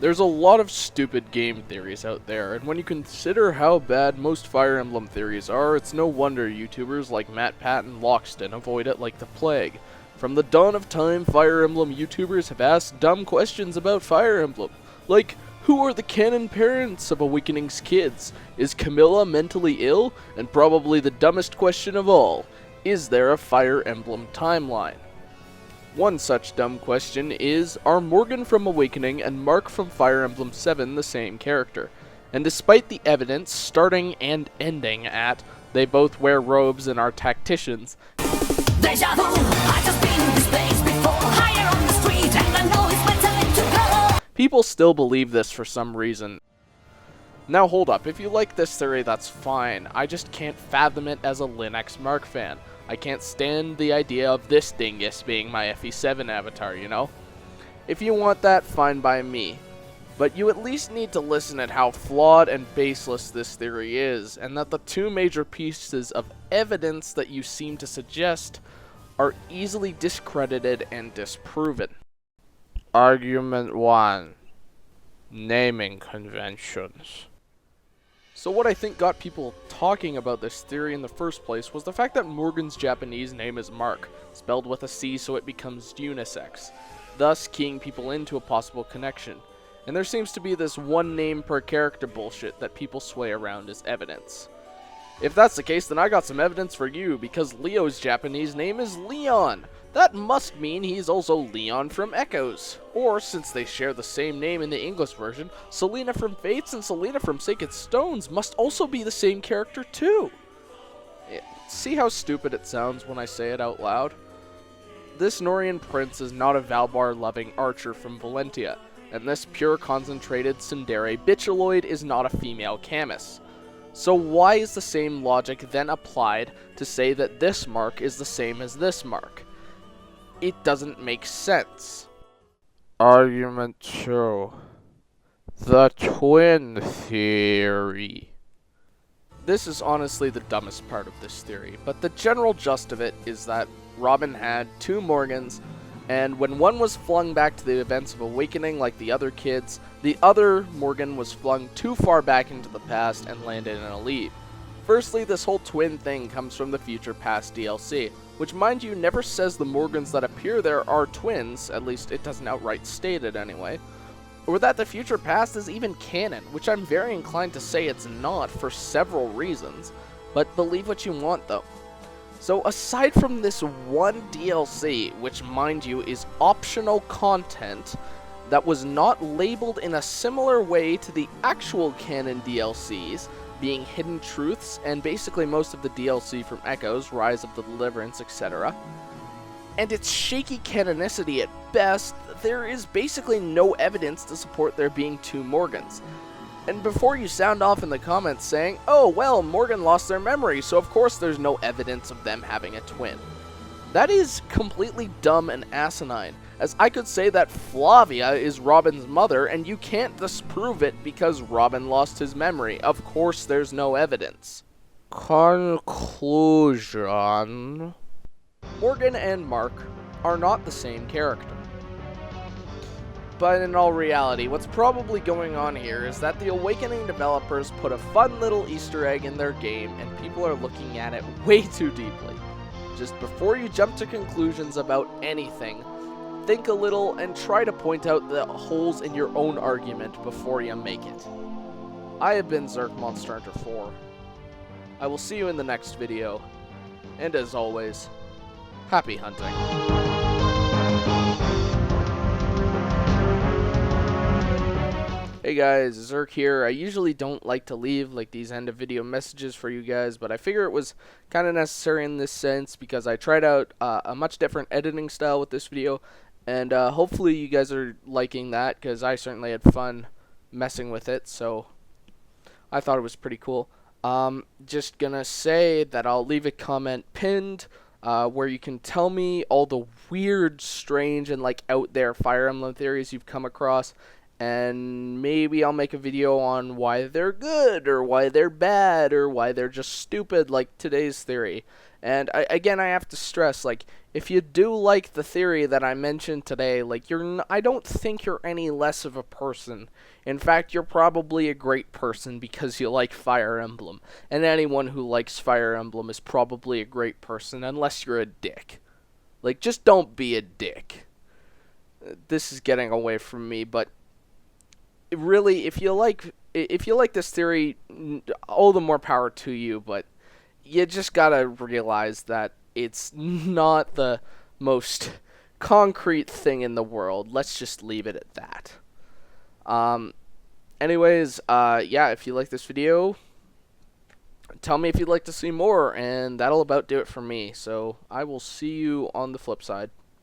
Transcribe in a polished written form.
There's a lot of stupid game theories out there, and when you consider how bad most Fire Emblem theories are, it's no wonder YouTubers like Matt Pat and Loxton avoid it like the plague. From the dawn of time, Fire Emblem YouTubers have asked dumb questions about Fire Emblem. Like, who are the canon parents of Awakening's kids? Is Camilla mentally ill? And probably the dumbest question of all, is there a Fire Emblem timeline? One such dumb question is, are Morgan from Awakening and Mark from Fire Emblem 7 the same character? And despite the evidence starting and ending at, they both wear robes and are tacticians, Deja vu, I just been in this place before, higher on the street, and I know it's my time to go. people still believe this for some reason. Now hold up, if you like this theory, that's fine. I just can't fathom it as a Linux Mark fan. I can't stand the idea of this dingus being my FE7 avatar, you know? If you want that, fine by me. But you at least need to listen at how flawed and baseless this theory is, and that the two major pieces of evidence that you seem to suggest are easily discredited and disproven. Argument 1. Naming conventions. So what I think got people talking about this theory in the first place was the fact that Morgan's Japanese name is Mark, spelled with a C so it becomes unisex, thus keying people into a possible connection. And there seems to be this one name per character bullshit that people sway around as evidence. If that's the case, then I got some evidence for you, because Leo's Japanese name is Leon. That must mean he's also Leon from Echoes. Or, since they share the same name in the English version, Selena from Fates and Selena from Sacred Stones must also be the same character too. See how stupid it sounds when I say it out loud? This Norian prince is not a Valbar-loving archer from Valentia, and this pure concentrated tsundere bicholoid is not a female Camus. So why is the same logic then applied to say that this mark is the same as this mark? It doesn't make sense. Argument 2. The twin theory. This is honestly the dumbest part of this theory, but the general gist of it is that Robin had two Morgans, and when one was flung back to the events of Awakening like the other kids, the other Morgan was flung too far back into the past and landed in a leap. Firstly, this whole twin thing comes from the Future Past DLC, which mind you never says the Morgans that appear there are twins, at least it doesn't outright state it anyway, or that the Future Past is even canon, which I'm very inclined to say it's not for several reasons, but believe what you want though. So aside from this one DLC, which mind you is optional content that was not labeled in a similar way to the actual canon DLCs, being Hidden Truths and basically most of the DLC from Echoes, Rise of the Deliverance, etc., and its shaky canonicity at best, there is basically no evidence to support there being two Morgans. And before you sound off in the comments saying, oh well, Morgan lost their memory, so of course there's no evidence of them having a twin. That is completely dumb and asinine, as I could say that Flavia is Robin's mother, and you can't disprove it because Robin lost his memory. Of course there's no evidence. Conclusion. Morgan and Mark are not the same character. But in all reality, what's probably going on here is that the Awakening developers put a fun little Easter egg in their game and people are looking at it way too deeply. Just before you jump to conclusions about anything, think a little and try to point out the holes in your own argument before you make it. I have been ZerkMonsterHunter 4. I will see you in the next video, and as always, happy hunting. Hey guys, Zerk here. I usually don't like to leave like these end of video messages for you guys, but I figure it was kind of necessary in this sense because I tried out a much different editing style with this video, and hopefully you guys are liking that because I certainly had fun messing with it, so I thought it was pretty cool. Just gonna say that I'll leave a comment pinned where you can tell me all the weird, strange, and like out there Fire Emblem theories you've come across. And maybe I'll make a video on why they're good, or why they're bad, or why they're just stupid like today's theory. And again, I have to stress, like, if you do like the theory that I mentioned today, like, I don't think you're any less of a person. In fact, you're probably a great person because you like Fire Emblem. And anyone who likes Fire Emblem is probably a great person, unless you're a dick. Like, just don't be a dick. This is getting away from me, but really, if you like this theory, all the more power to you, but you just gotta realize that it's not the most concrete thing in the world. Let's just leave it at that. Anyways, yeah, if you like this video, tell me if you'd like to see more, and that'll about do it for me. So I will see you on the flip side.